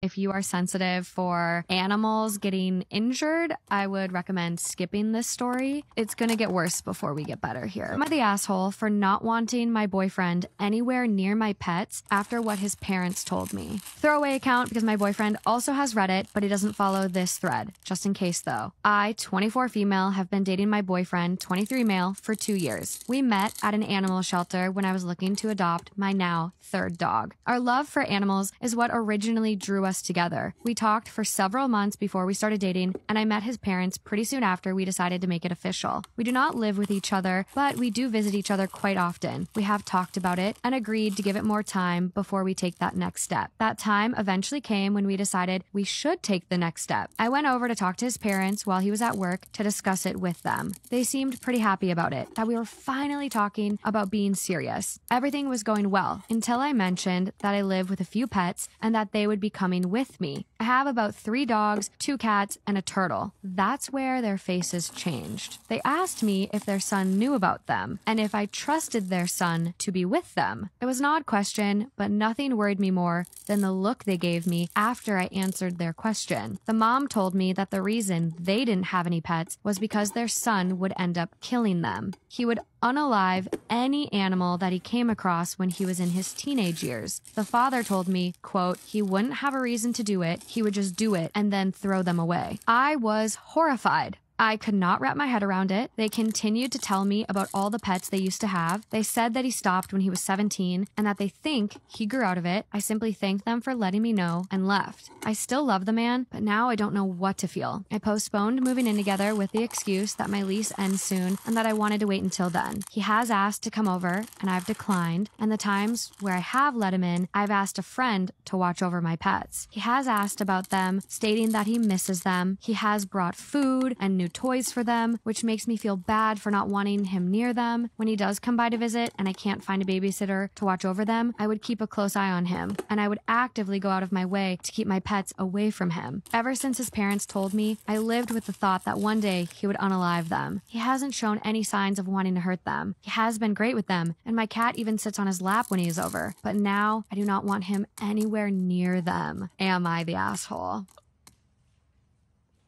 If you are sensitive for animals getting injured, I would recommend skipping this story. It's gonna get worse before we get better here. Am I the asshole for not wanting my boyfriend anywhere near my pets after what his parents told me? Throwaway account because my boyfriend also has Reddit, but he doesn't follow this thread. Just in case though. I, 24 female, have been dating my boyfriend, 23 male, for 2 years. We met at an animal shelter when I was looking to adopt my now 3rd dog. Our love for animals is what originally drew us together. We talked for several months before we started dating, and I met his parents pretty soon after we decided to make it official. We do not live with each other, but we do visit each other quite often. We have talked about it and agreed to give it more time before we take that next step. That time eventually came when we decided we should take the next step. I went over to talk to his parents while he was at work to discuss it with them. They seemed pretty happy about it, that we were finally talking about being serious. Everything was going well until I mentioned that I live with a few pets and that they would be coming with me. I have about 3 dogs, 2 cats, and a turtle. That's where their faces changed. They asked me if their son knew about them and if I trusted their son to be with them. It was an odd question, but nothing worried me more than the look they gave me after I answered their question. The mom told me that the reason they didn't have any pets was because their son would end up killing them. He would unalive any animal that he came across when he was in his teenage years. The father told me, quote, he wouldn't have a reason to do it, he would just do it and then throw them away. I was horrified. I could not wrap my head around it. They continued to tell me about all the pets they used to have. They said that he stopped when he was 17 and that they think he grew out of it. I simply thanked them for letting me know and left. I still love the man, but now I don't know what to feel. I postponed moving in together with the excuse that my lease ends soon and that I wanted to wait until then. He has asked to come over and I've declined, and the times where I have let him in, I've asked a friend to watch over my pets. He has asked about them, stating that he misses them. He has brought food and new toys for them, which makes me feel bad for not wanting him near them. When he does come by to visit and I can't find a babysitter to watch over them, I would keep a close eye on him, and I would actively go out of my way to keep my pets away from him. Ever since his parents told me, I lived with the thought that one day he would unalive them. He hasn't shown any signs of wanting to hurt them. He has been great with them, and my cat even sits on his lap when he is over. But now I do not want him anywhere near them. Am I the asshole?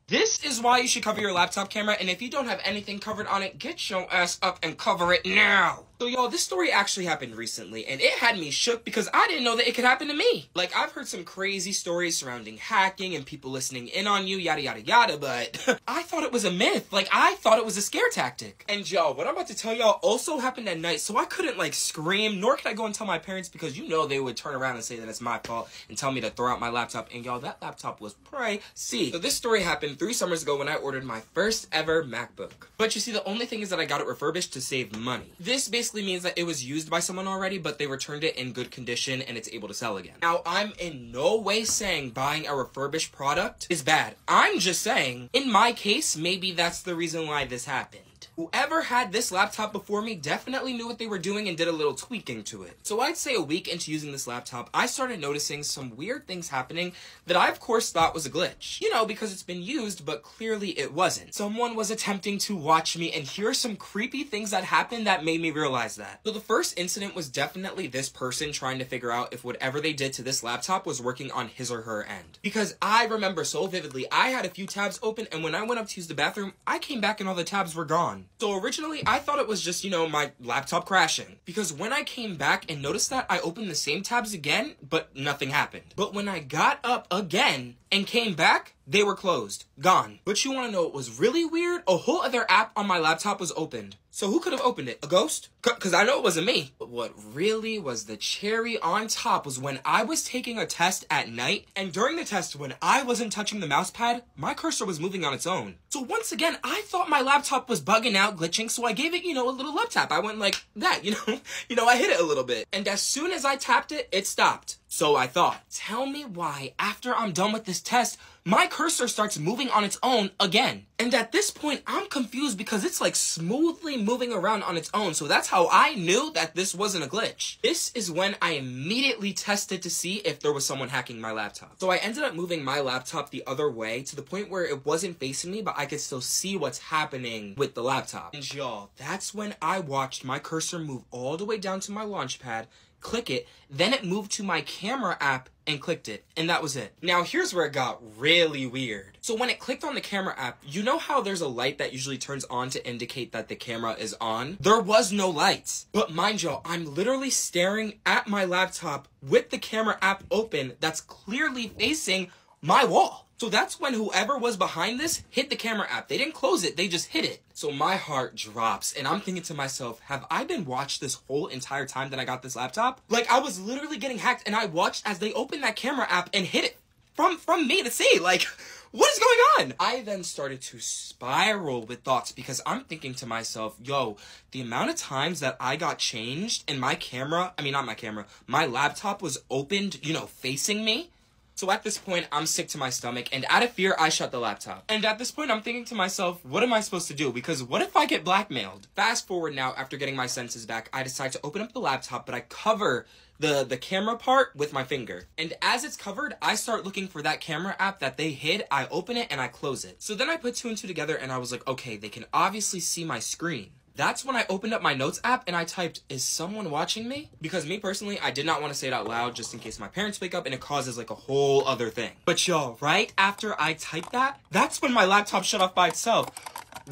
This is why you should cover your laptop camera, and if you don't have anything covered on it, get your ass up and cover it now. So y'all, this story actually happened recently, and it had me shook because I didn't know that it could happen to me. Like, I've heard some crazy stories surrounding hacking and people listening in on you, yada yada yada, but I thought it was a myth. Like, I thought it was a scare tactic. And y'all, what I'm about to tell y'all also happened at night, so I couldn't like scream, nor could I go and tell my parents because you know they would turn around and say that it's my fault and tell me to throw out my laptop, and y'all, that laptop was pricey. So this story happened 3 summers ago when I ordered my first ever MacBook. But you see, the only thing is that I got it refurbished to save money. This basically means that it was used by someone already, but they returned it in good condition and it's able to sell again. Now, I'm in no way saying buying a refurbished product is bad. I'm just saying, in my case, maybe that's the reason why this happened. Whoever had this laptop before me definitely knew what they were doing and did a little tweaking to it. So I'd say a week into using this laptop, I started noticing some weird things happening that I of course thought was a glitch. You know, because it's been used, but clearly it wasn't. Someone was attempting to watch me, and here are some creepy things that happened that made me realize that. So the first incident was definitely this person trying to figure out if whatever they did to this laptop was working on his or her end. Because I remember so vividly, I had a few tabs open, and when I went up to use the bathroom, I came back and all the tabs were gone. So originally, I thought it was just, you know, my laptop crashing. Because when I came back and noticed that, I opened the same tabs again, but nothing happened. But when I got up again and came back, they were closed. Gone. But you want to know what was really weird? A whole other app on my laptop was opened. So who could have opened it? A ghost? Because I know it wasn't me. But what really was the cherry on top was when I was taking a test at night, and during the test, when I wasn't touching the mouse pad, my cursor was moving on its own. So once again, I thought my laptop was bugging out, glitching, so I gave it, you know, a little love tap. I went like that, you know, I hit it a little bit. And as soon as I tapped it, it stopped. So I thought, tell me why, after I'm done with this test, my cursor starts moving on its own again. And at this point, I'm confused because it's like smoothly moving around on its own. So that's how I knew that this wasn't a glitch. This is when I immediately tested to see if there was someone hacking my laptop. So I ended up moving my laptop the other way to the point where it wasn't facing me, but I could still see what's happening with the laptop. And y'all, that's when I watched my cursor move all the way down to my launch pad, click it, then it moved to my camera app and clicked it, and that was it. Now here's where it got really weird. So when it clicked on the camera app, you know how there's a light that usually turns on to indicate that the camera is on? There was no lights. But mind you, I'm literally staring at my laptop with the camera app open that's clearly facing my wall. So that's when whoever was behind this hit the camera app. They didn't close it, they just hit it. So my heart drops, and I'm thinking to myself, have I been watched this whole entire time that I got this laptop? Like, I was literally getting hacked, and I watched as they opened that camera app and hit it from me to see. Like, what is going on? I then started to spiral with thoughts because I'm thinking to myself, yo, the amount of times that I got changed and my laptop was opened, facing me. So at this point, I'm sick to my stomach, and out of fear, I shut the laptop. And at this point, I'm thinking to myself, what am I supposed to do? Because what if I get blackmailed? Fast forward now, after getting my senses back, I decide to open up the laptop, but I cover the camera part with my finger. And as it's covered, I start looking for that camera app that they hid. I open it and I close it. So then I put 2 and 2 together, and I was like, okay, they can obviously see my screen. That's when I opened up my notes app and I typed, is someone watching me? Because me personally, I did not want to say it out loud just in case my parents wake up and it causes like a whole other thing. But y'all, right after I typed that, that's when my laptop shut off by itself.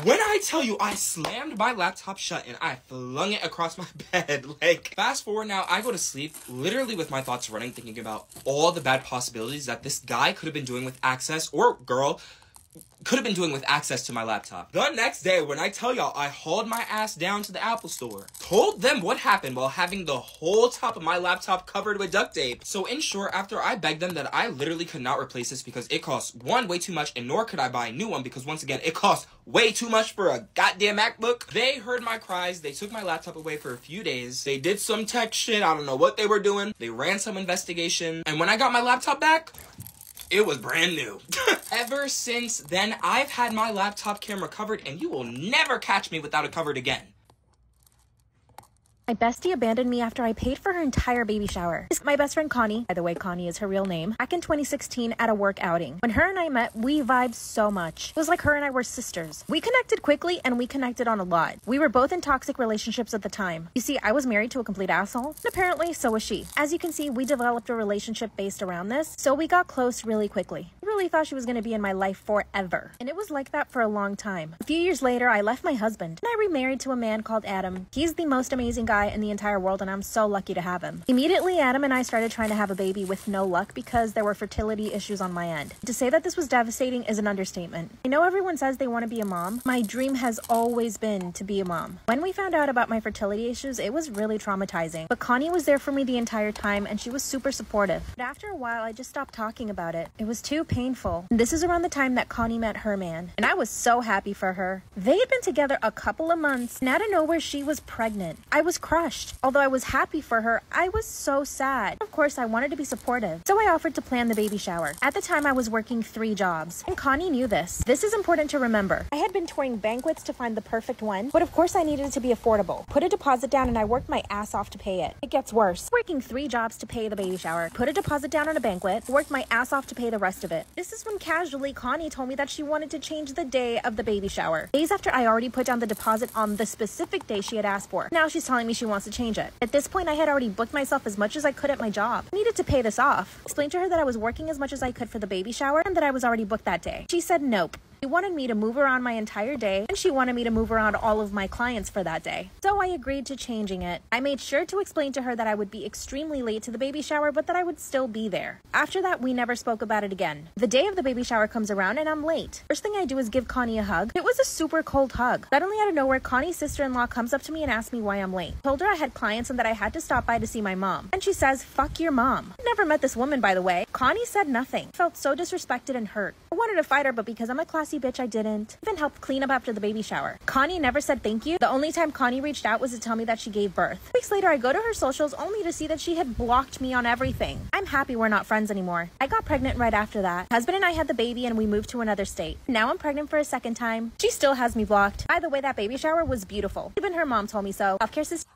When I tell you I slammed my laptop shut and I flung it across my bed, like, fast forward now, I go to sleep literally with my thoughts running, thinking about all the bad possibilities that this guy could have been doing with access, or girl, could have been doing with access to my laptop. The next day, when I tell y'all, I hauled my ass down to the Apple store, told them what happened while having the whole top of my laptop covered with duct tape. So in short, after I begged them that I literally could not replace this because it cost, one, way too much, and nor could I buy a new one because once again, it cost way too much for a goddamn MacBook. They heard my cries. They took my laptop away for a few days. They did some tech shit. I don't know what they were doing. They ran some investigation. And when I got my laptop back, it was brand new. Ever since then, I've had my laptop camera covered, and you will never catch me without it covered again. My bestie abandoned me after I paid for her entire baby shower. This is my best friend Connie, by the way, Connie is her real name, back in 2016 at a work outing. When her and I met, we vibed so much. It was like her and I were sisters. We connected quickly and we connected on a lot. We were both in toxic relationships at the time. You see, I was married to a complete asshole, and apparently so was she. As you can see, we developed a relationship based around this, so we got close really quickly. I really thought she was going to be in my life forever. And it was like that for a long time. A few years later, I left my husband and I remarried to a man called Adam. He's the most amazing guy in the entire world and I'm so lucky to have him. Immediately, Adam and I started trying to have a baby with no luck because there were fertility issues on my end. To say that this was devastating is an understatement. I know everyone says they want to be a mom. My dream has always been to be a mom. When we found out about my fertility issues, it was really traumatizing. But Connie was there for me the entire time and she was super supportive. But after a while, I just stopped talking about it. It was too painful. And this is around the time that Connie met her man. And I was so happy for her. They had been together a couple of months and out of nowhere, she was pregnant. I was crushed. Although I was happy for her, I was so sad. Of course, I wanted to be supportive. So I offered to plan the baby shower. At the time, I was working 3 jobs. And Connie knew this. This is important to remember. I had been touring banquets to find the perfect one, but of course I needed it to be affordable. Put a deposit down and I worked my ass off to pay it. It gets worse. Working 3 jobs to pay the baby shower. Put a deposit down on a banquet. Worked my ass off to pay the rest of it. This is when casually Connie told me that she wanted to change the day of the baby shower. Days after I already put down the deposit on the specific day she had asked for. Now she's telling me she wants to change it. At this point, I had already booked myself as much as I could at my job. I needed to pay this off. Explained to her that I was working as much as I could for the baby shower and that I was already booked that day. She said nope. She wanted me to move around my entire day, and she wanted me to move around all of my clients for that day. So I agreed to changing it. I made sure to explain to her that I would be extremely late to the baby shower, but that I would still be there. After that, we never spoke about it again. The day of the baby shower comes around, and I'm late. First thing I do is give Connie a hug. It was a super cold hug. Suddenly, out of nowhere, Connie's sister-in-law comes up to me and asks me why I'm late. Told her I had clients and that I had to stop by to see my mom. And she says, fuck your mom. Never met this woman, by the way. Connie said nothing. I felt so disrespected and hurt. I wanted to fight her, but because I'm a classy bitch, I didn't. Even helped clean up after the baby shower. Connie never said thank you. The only time Connie reached out was to tell me that she gave birth. Weeks later, I go to her socials only to see that she had blocked me on everything. I'm happy we're not friends anymore. I got pregnant right after that. Husband and I had the baby and we moved to another state. Now I'm pregnant for a second time. She still has me blocked. By the way, that baby shower was beautiful. Even her mom told me so. Healthcare system.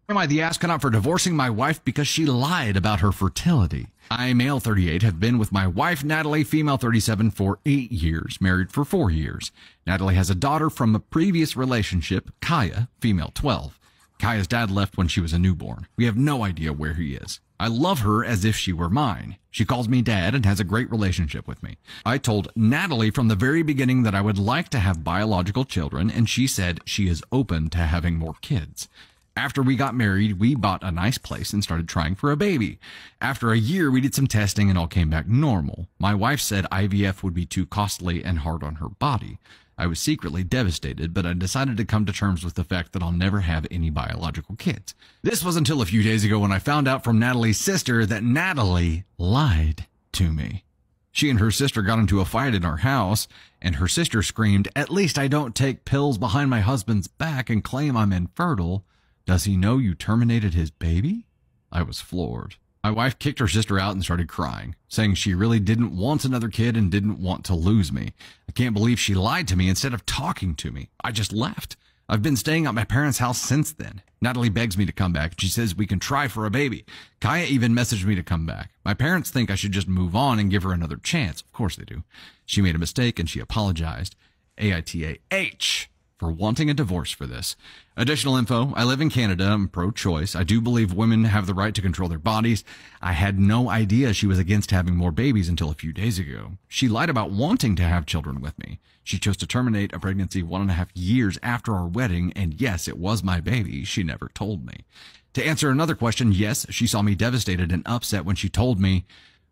Am I the astronaut for divorcing my wife because she lied about her fertility? I, male 38, have been with my wife, Natalie, female 37, for 8 years, married for 4 years. Natalie has a daughter from a previous relationship, Kaya, female 12. Kaya's dad left when she was a newborn. We have no idea where he is. I love her as if she were mine. She calls me dad and has a great relationship with me. I told Natalie from the very beginning that I would like to have biological children, and she said she is open to having more kids. After we got married, we bought a nice place and started trying for a baby. After a year, we did some testing and all came back normal. My wife said IVF would be too costly and hard on her body. I was secretly devastated, but I decided to come to terms with the fact that I'll never have any biological kids. This was until a few days ago when I found out from Natalie's sister that Natalie lied to me. She and her sister got into a fight in our house, and her sister screamed, "At least I don't take pills behind my husband's back and claim I'm infertile. Does he know you terminated his baby?" I was floored. My wife kicked her sister out and started crying, saying she really didn't want another kid and didn't want to lose me. I can't believe she lied to me instead of talking to me. I just left. I've been staying at my parents' house since then. Natalie begs me to come back. She says we can try for a baby. Kaya even messaged me to come back. My parents think I should just move on and give her another chance. Of course they do. She made a mistake and she apologized. AITAH for wanting a divorce for this. Additional info, I live in Canada. I'm pro-choice. I do believe women have the right to control their bodies. I had no idea she was against having more babies until a few days ago. She lied about wanting to have children with me. She chose to terminate a pregnancy 1.5 years after our wedding, and yes, it was my baby. She never told me. To answer another question, yes, she saw me devastated and upset when she told me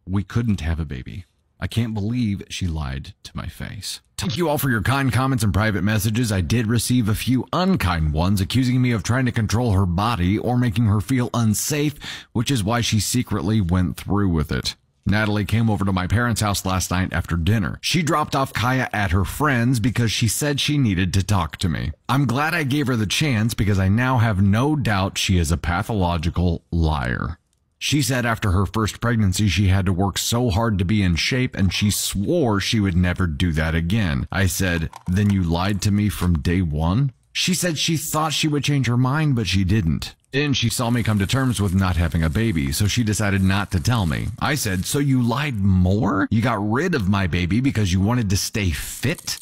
we couldn't have a baby. I can't believe she lied to my face. Thank you all for your kind comments and private messages. I did receive a few unkind ones accusing me of trying to control her body or making her feel unsafe, which is why she secretly went through with it. Natalie came over to my parents' house last night after dinner. She dropped off Kaya at her friend's because she said she needed to talk to me. I'm glad I gave her the chance because I now have no doubt she is a pathological liar. She said after her first pregnancy, she had to work so hard to be in shape, and she swore she would never do that again. I said, "Then you lied to me from day one?" She said she thought she would change her mind, but she didn't. Then she saw me come to terms with not having a baby, so she decided not to tell me. I said, "So you lied more? You got rid of my baby because you wanted to stay fit?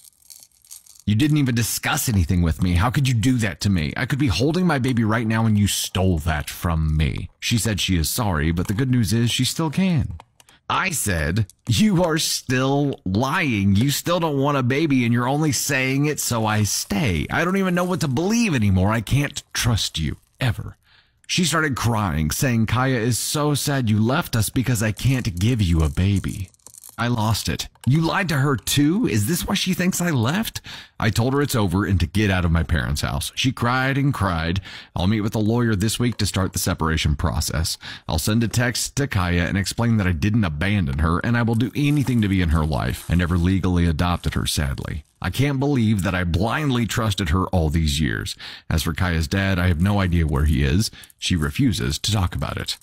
You didn't even discuss anything with me. How could you do that to me? I could be holding my baby right now and you stole that from me." She said she is sorry, but the good news is she still can. I said, "You are still lying. You still don't want a baby and you're only saying it so I stay. I don't even know what to believe anymore. I can't trust you, ever." She started crying, saying, "Kaya is so sad you left us because I can't give you a baby." I lost it. You lied to her too? Is this why she thinks I left? I told her it's over and to get out of my parents' house. She cried and cried. I'll meet with a lawyer this week to start the separation process. I'll send a text to Kaya and explain that I didn't abandon her and I will do anything to be in her life. I never legally adopted her, sadly. I can't believe that I blindly trusted her all these years. As for Kaya's dad, I have no idea where he is. She refuses to talk about it.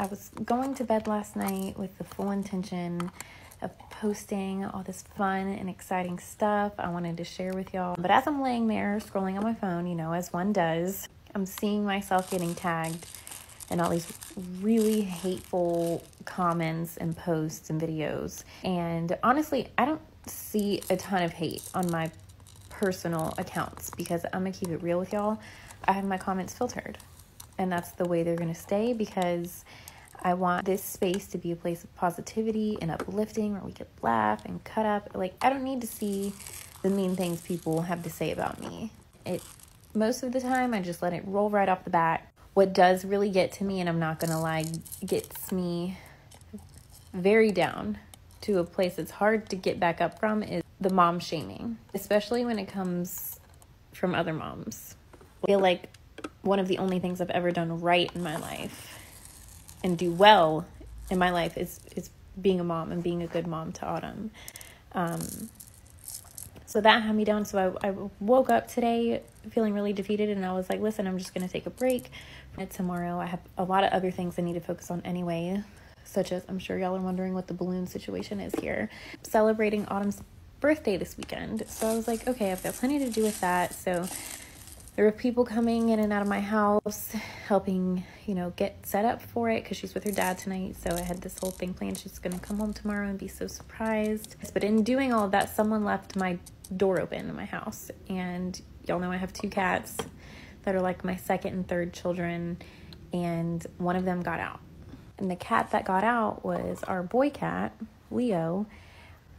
I was going to bed last night with the full intention of posting all this fun and exciting stuff I wanted to share with y'all. But as I'm laying there scrolling on my phone, you know, as one does, I'm seeing myself getting tagged in all these really hateful comments and posts and videos. And honestly, I don't see a ton of hate on my personal accounts because I'm gonna keep it real with y'all. I have my comments filtered, and that's the way they're gonna stay because I want this space to be a place of positivity and uplifting where we could laugh and cut up. Like, I don't need to see the mean things people have to say about me. Most of the time, I just let it roll right off the bat. What does really get to me, and I'm not gonna lie, gets me very down to a place that's hard to get back up from is the mom shaming, especially when it comes from other moms. I feel like one of the only things I've ever done right in my life and do well in my life is being a mom and being a good mom to Autumn. So that had me down. So I woke up today feeling really defeated, and I was like, listen, I'm just going to take a break. Tomorrow I have a lot of other things I need to focus on anyway, such as, I'm sure y'all are wondering what the balloon situation is here. Celebrating Autumn's birthday this weekend. So I was like, okay, I've got plenty to do with that. So there were people coming in and out of my house, helping, you know, get set up for it because she's with her dad tonight. So I had this whole thing planned. She's going to come home tomorrow and be so surprised. But in doing all of that, someone left my door open in my house. And Y'all know I have 2 cats that are like my second and third children, and one of them got out. And the cat that got out was our boy cat, Leo.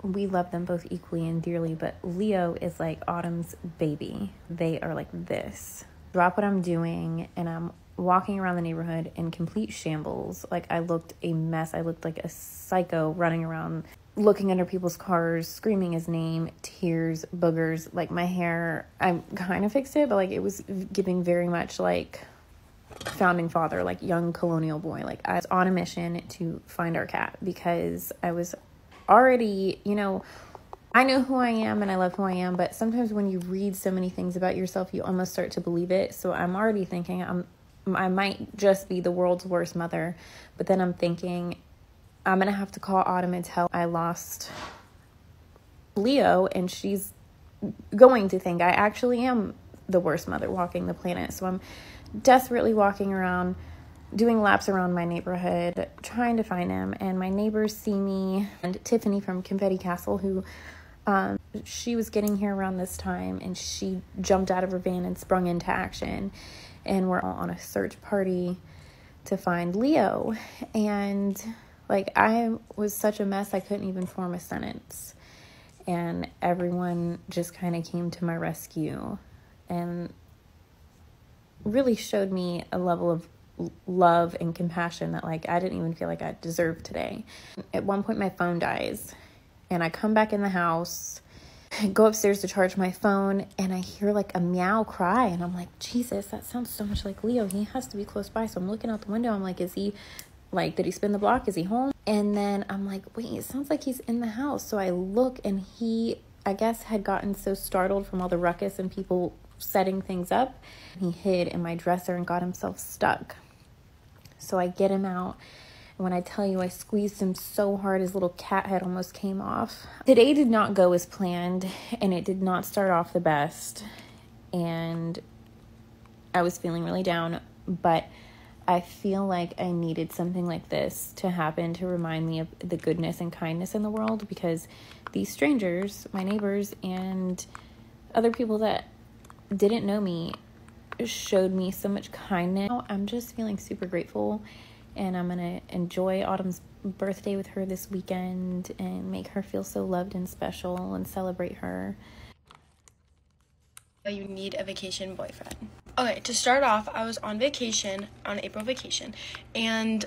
We love them both equally and dearly, but Leo is like Autumn's baby. They are like this. Drop what I'm doing, and I'm walking around the neighborhood in complete shambles. Like, I looked a mess. I looked like a psycho running around, looking under people's cars, screaming his name, tears, boogers. Like, my hair, I kind of fixed it, but like it was giving very much like founding father, like young colonial boy. Like, I was on a mission to find our cat because I was already, you know, I know who I am and I love who I am, but sometimes when you read so many things about yourself, you almost start to believe it. So I'm already thinking I might just be the world's worst mother, but then I'm thinking I'm going to have to call Autumn and tell I lost Leo, and she's going to think I actually am the worst mother walking the planet. So I'm desperately walking around, doing laps around my neighborhood, trying to find him, and my neighbors see me, and Tiffany from Confetti Castle, who she was getting here around this time, and she jumped out of her van and sprung into action, and we're all on a search party to find Leo. And like, I was such a mess I couldn't even form a sentence, and everyone just kind of came to my rescue and really showed me a level of love and compassion that like I didn't even feel like I deserved today. At one point my phone dies, and I come back in the house, go upstairs to charge my phone, and I hear like a meow cry, and I'm like, Jesus, that sounds so much like Leo. He has to be close by. So I'm looking out the window. I'm like, is he, like, did he spin the block? Is he home? And then I'm like, wait, it sounds like he's in the house. So I look, and he, I guess, had gotten so startled from all the ruckus and people setting things up, he hid in my dresser and got himself stuck. So I get him out. When I tell you I squeezed him so hard, his little cat head almost came off. Today did not go as planned, and it did not start off the best. And I was feeling really down, but I feel like I needed something like this to happen to remind me of the goodness and kindness in the world, because these strangers, my neighbors, and other people that didn't know me showed me so much kindness. I'm just feeling super grateful, and I'm gonna enjoy Autumn's birthday with her this weekend and make her feel so loved and special and celebrate her. You need a vacation boyfriend. Okay, to start off, I was on vacation, on April vacation, and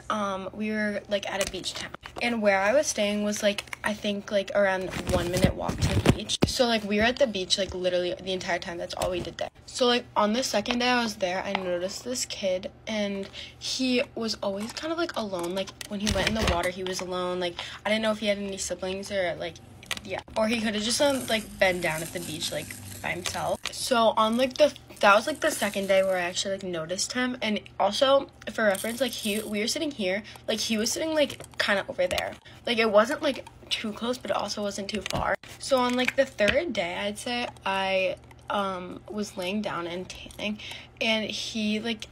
we were like at a beach town, and where I was staying was like, I think like around 1 minute walk to the beach. So like we were at the beach like literally the entire time. That's all we did there. So like on the second day I was there, I noticed this kid, and he was always kind of like alone. Like when he went in the water, he was alone. Like I didn't know if he had any siblings or like, yeah, or he could have just like been down at the beach like by himself. So on like that was like the second day where I actually like noticed him. And also for reference, like we were sitting here, like he was sitting like kind of over there. Like it wasn't like too close, but it also wasn't too far. So on like the third day, I'd say I was laying down and tanning, and he like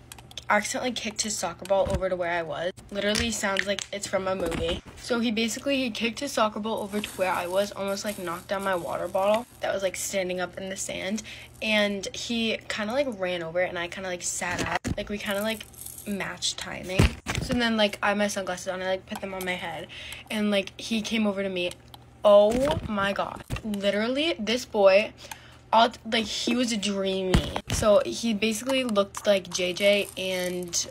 accidentally kicked his soccer ball over to where I was. Literally sounds like it's from a movie. So he kicked his soccer ball over to where I was, almost like knocked down my water bottle that was like standing up in the sand, and he kind of like ran over it, and I kind of like sat up, like we kind of like matched timing. So then like I had my sunglasses on, I like put them on my head, and like he came over to me. Oh my god, literally this boy, like he was dreamy. So he basically looked like JJ and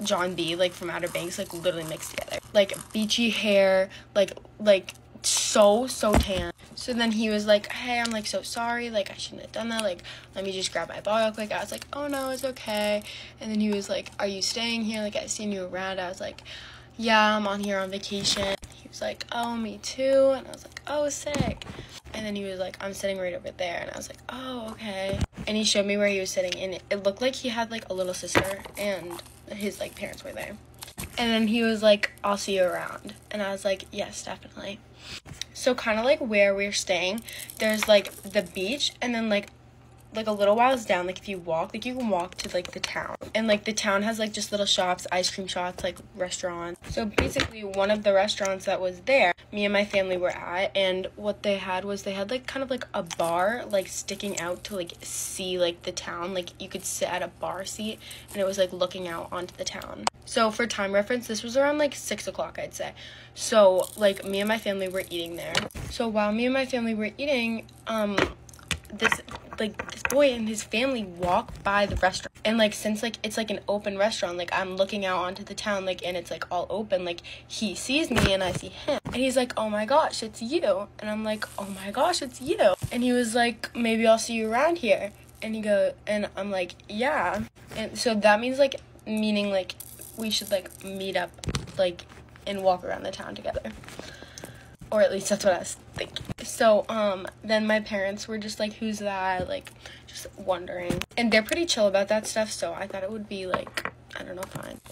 John B, like from Outer Banks, like literally mixed together. Like beachy hair, like so tan. So then he was like, hey, I'm like so sorry, like I shouldn't have done that, like let me just grab my ball real quick. I was like, oh no, it's okay. And then he was like, are you staying here? Like I seen you around. I was like, yeah, I'm on here on vacation. He was like, oh, me too. And I was like, oh, sick. And then he was like, I'm sitting right over there. And I was like, oh, okay. And he showed me where he was sitting, and it looked like he had like a little sister, and his like parents were there. And then he was like, I'll see you around. And I was like, yes, definitely. So kind of like where we're staying, there's like the beach, and then like like a little whiles down, like if you walk, like you can walk to like the town, and like the town has like just little shops, ice cream shops, like restaurants. So basically one of the restaurants that was there, me and my family were at, and what they had was they had like kind of like a bar like sticking out to like see like the town. Like you could sit at a bar seat and it was like looking out onto the town. So for time reference, this was around like 6 o'clock, I'd say. So like me and my family were eating there. So while me and my family were eating, this boy and his family walk by the restaurant, and like since like it's like an open restaurant, like I'm looking out onto the town, like, and it's like all open, like he sees me and I see him, and he's like, oh my gosh, it's you. And I'm like, oh my gosh, it's you. And he was like, maybe I'll see you around here. And I'm like, yeah. And so that means like, meaning like we should like meet up like and walk around the town together. Or at least that's what I was thinking. So, then my parents were just like, who's that? Like, just wondering. And they're pretty chill about that stuff, so I thought it would be like, I don't know, fine.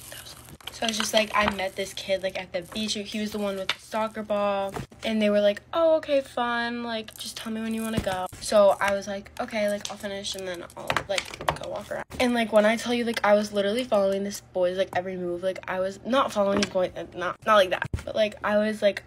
So I was just like, I met this kid like at the beach. He was the one with the soccer ball. And they were like, oh, okay, fun. Like, just tell me when you want to go. So I was like, okay, like I'll finish and then I'll like go walk around. And like when I tell you, like I was literally following this boy's like every move. Like I was not following his boy, not like that. But like I was like,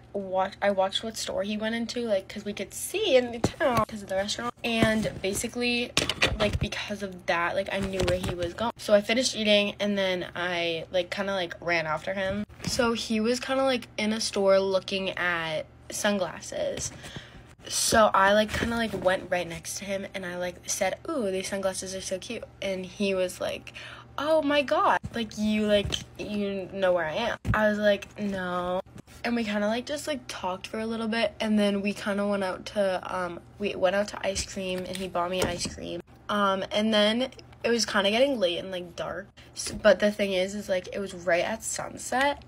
I watched what store he went into, like because we could see in the town because of the restaurant. And basically, like because of that, like I knew where he was going. So I finished eating and then I like kind of like ran after him. So he was kind of like in a store looking at sunglasses. So I like kind of like went right next to him and I like said, ooh, these sunglasses are so cute. And he was like, oh my god, like you know where I am. I was like, no. And we kind of like just like talked for a little bit, and then we kind of went out to ice cream, and he bought me ice cream. And then it was kind of getting late and like dark. But the thing is like it was right at sunset.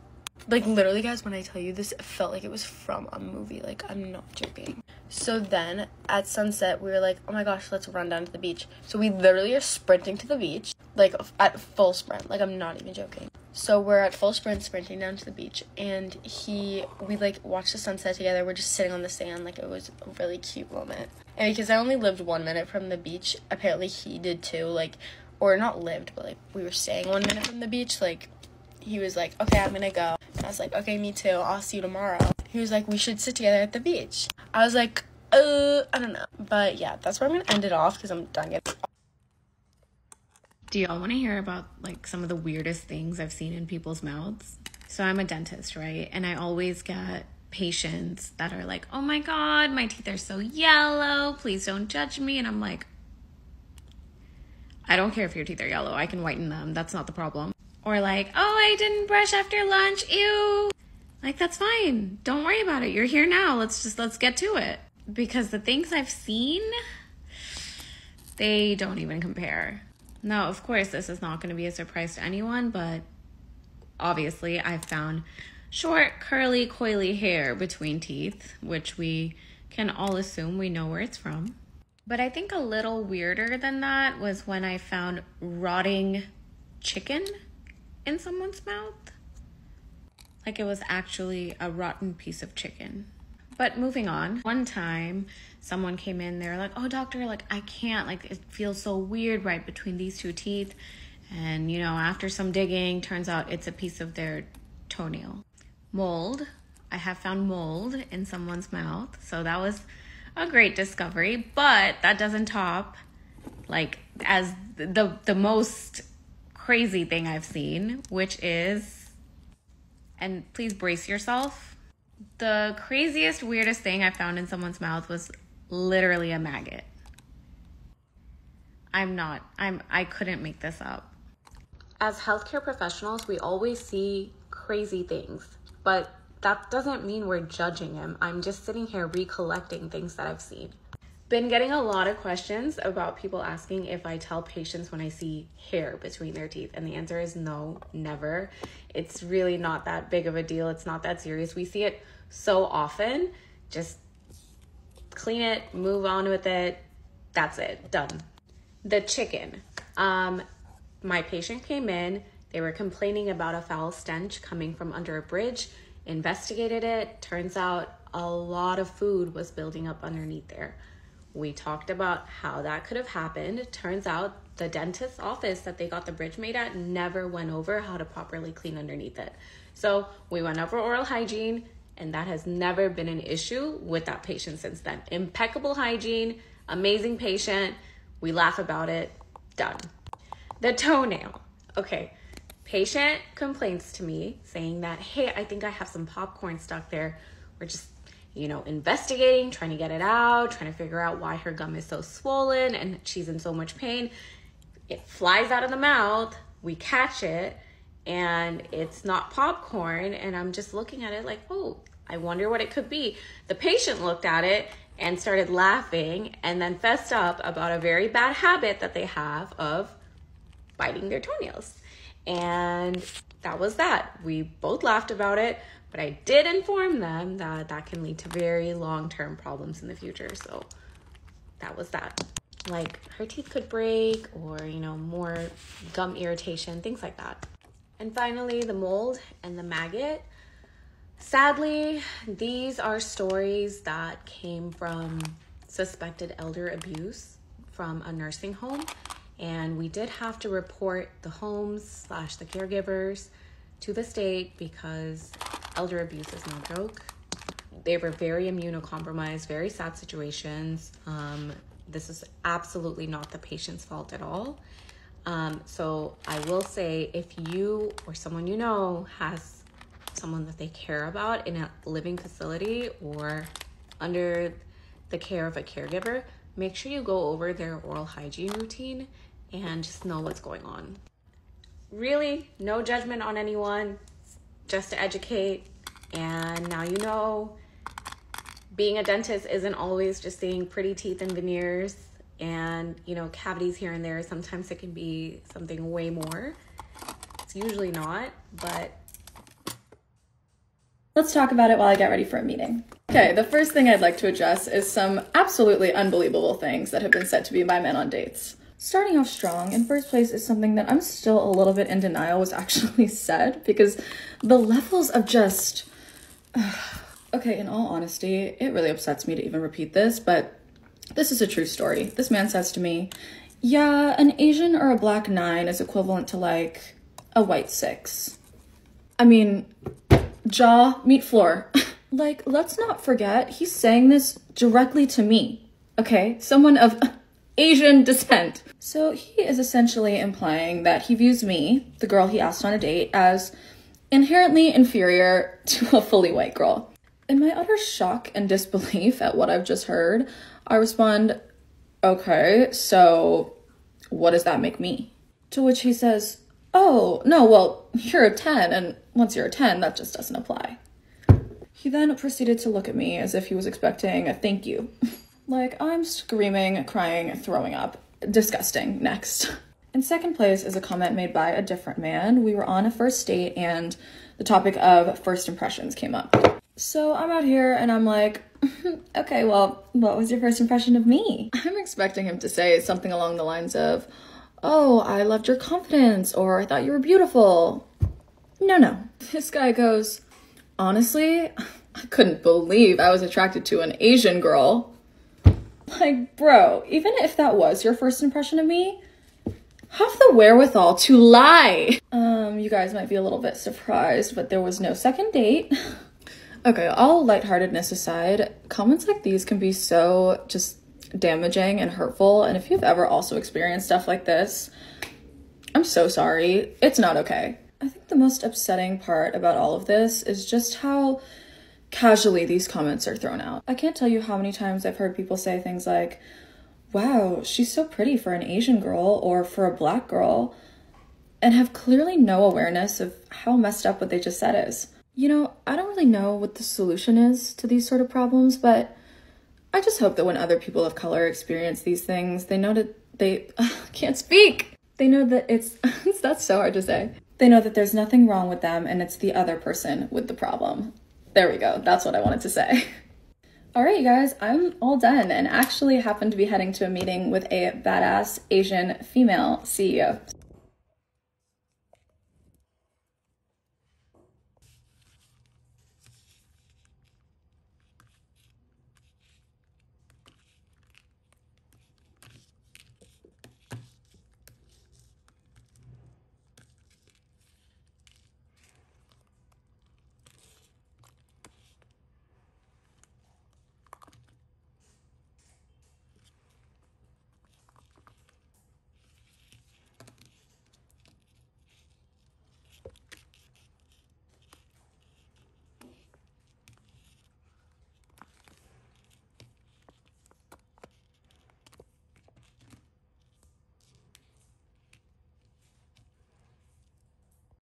Like literally, guys, when I tell you this, it felt like it was from a movie. Like I'm not joking. So then at sunset, we were like, oh my gosh, let's run down to the beach. So we literally are sprinting to the beach, like at full sprint. Like I'm not even joking. So we're at full sprint, sprinting down to the beach, and we like watched the sunset together. We're just sitting on the sand. Like it was a really cute moment. And because I only lived 1 minute from the beach, apparently he did too. Like, or not lived, but like we were staying 1 minute from the beach. Like he was like, okay, I'm gonna go. And I was like, okay, me too. I'll see you tomorrow. He was like, we should sit together at the beach. I was like, I don't know. But yeah, that's where I'm gonna end it off because I'm done getting. Do y'all want to hear about like some of the weirdest things I've seen in people's mouths? So I'm a dentist, right? And I always get patients that are like, oh my god, my teeth are so yellow, please don't judge me. And I'm like, I don't care if your teeth are yellow, I can whiten them, that's not the problem. Or like, oh, I didn't brush after lunch, ew. Like, that's fine, don't worry about it, you're here now, let's get to it. Because the things I've seen, they don't even compare. Now, of course, this is not going to be a surprise to anyone, but obviously I've found short, curly, coily hair between teeth, which we can all assume we know where it's from. But I think a little weirder than that was when I found rotting chicken in someone's mouth. Like it was actually a rotten piece of chicken. But moving on, one time someone came in, they were like, oh doctor, like I can't, like it feels so weird right between these two teeth. And you know, after some digging, turns out it's a piece of their toenail. Mold, I have found mold in someone's mouth. So that was a great discovery, but that doesn't top like as the most crazy thing I've seen, which is, and please brace yourself, the craziest, weirdest thing I found in someone's mouth was literally a maggot. I couldn't make this up. As healthcare professionals, we always see crazy things, but that doesn't mean we're judging them. I'm just sitting here recollecting things that I've seen. Been getting a lot of questions about people asking if I tell patients when I see hair between their teeth, and the answer is no, never. It's really not that big of a deal. It's not that serious. We see it so often. Just clean it, move on with it. That's it, done. The chicken. My patient came in, they were complaining about a foul stench coming from under a bridge, investigated it, turns out a lot of food was building up underneath there. We talked about how that could have happened. It turns out the dentist's office that they got the bridge made at never went over how to properly clean underneath it. So we went over oral hygiene, and that has never been an issue with that patient since then. Impeccable hygiene, amazing patient. We laugh about it, done. The toenail. Okay, patient complains to me saying that, hey, I think I have some popcorn stuck there. We're just, investigating, trying to get it out, trying to figure out why her gum is so swollen and she's in so much pain. It flies out of the mouth, we catch it, and it's not popcorn, and I'm just looking at it like, oh, I wonder what it could be. The patient looked at it and started laughing and then fessed up about a very bad habit that they have of biting their toenails. And that was that. We both laughed about it, but I did inform them that that can lead to very long-term problems in the future. So that was that. Like her teeth could break or, more gum irritation, things like that. And finally, the mold and the maggot. Sadly, these are stories that came from suspected elder abuse from a nursing home. And we did have to report the homes / the caregivers to the state because elder abuse is no joke. They were very immunocompromised, very sad situations. This is absolutely not the patient's fault at all. So I will say, if you or someone you know has someone that they care about in a living facility or under the care of a caregiver, make sure you go over their oral hygiene routine and just know what's going on. Really, no judgment on anyone, just to educate. And now you know, being a dentist isn't always just seeing pretty teeth and veneers and, cavities here and there. Sometimes it can be something way more. It's usually not, but... Let's talk about it while I get ready for a meeting. Okay, the first thing I'd like to address is some absolutely unbelievable things that have been said to me by men on dates. Starting off strong, in first place, is something that I'm still a little bit in denial was actually said, because the levels of just... Okay, in all honesty, it really upsets me to even repeat this, but this is a true story. This man says to me, yeah, an Asian or a black 9 is equivalent to like a white 6. I mean, jaw, meat floor. Like, let's not forget, he's saying this directly to me, okay? Someone of Asian descent. So he is essentially implying that he views me, the girl he asked on a date, as inherently inferior to a fully white girl. In my utter shock and disbelief at what I've just heard, I respond, okay, so what does that make me? To which he says, oh, no, well, you're a 10, and once you're a 10, that just doesn't apply. He then proceeded to look at me as if he was expecting a thank you. Like, I'm screaming, crying, throwing up. Disgusting. Next. In second place is a comment made by a different man. We were on a first date, and the topic of first impressions came up. So I'm out here, and I'm like, okay, well, what was your first impression of me? I'm expecting him to say something along the lines of, oh, I loved your confidence, or I thought you were beautiful. No. This guy goes, honestly, I couldn't believe I was attracted to an Asian girl. Like, bro, even if that was your first impression of me, have the wherewithal to lie. You guys might be a little bit surprised, but there was no second date. Okay, all lightheartedness aside, comments like these can be so just damaging and hurtful, and if you've ever also experienced stuff like this, I'm so sorry. It's not okay. I think the most upsetting part about all of this is just how casually these comments are thrown out. I can't tell you how many times I've heard people say things like, wow, she's so pretty for an Asian girl or for a black girl, and have clearly no awareness of how messed up what they just said is. I don't really know what the solution is to these sort of problems, but I just hope that when other people of color experience these things, they know that they can't speak. They know that that's so hard to say. They know that there's nothing wrong with them and it's the other person with the problem. There we go. That's what I wanted to say. All right, you guys, I'm all done and actually happen to be heading to a meeting with a badass Asian female CEO.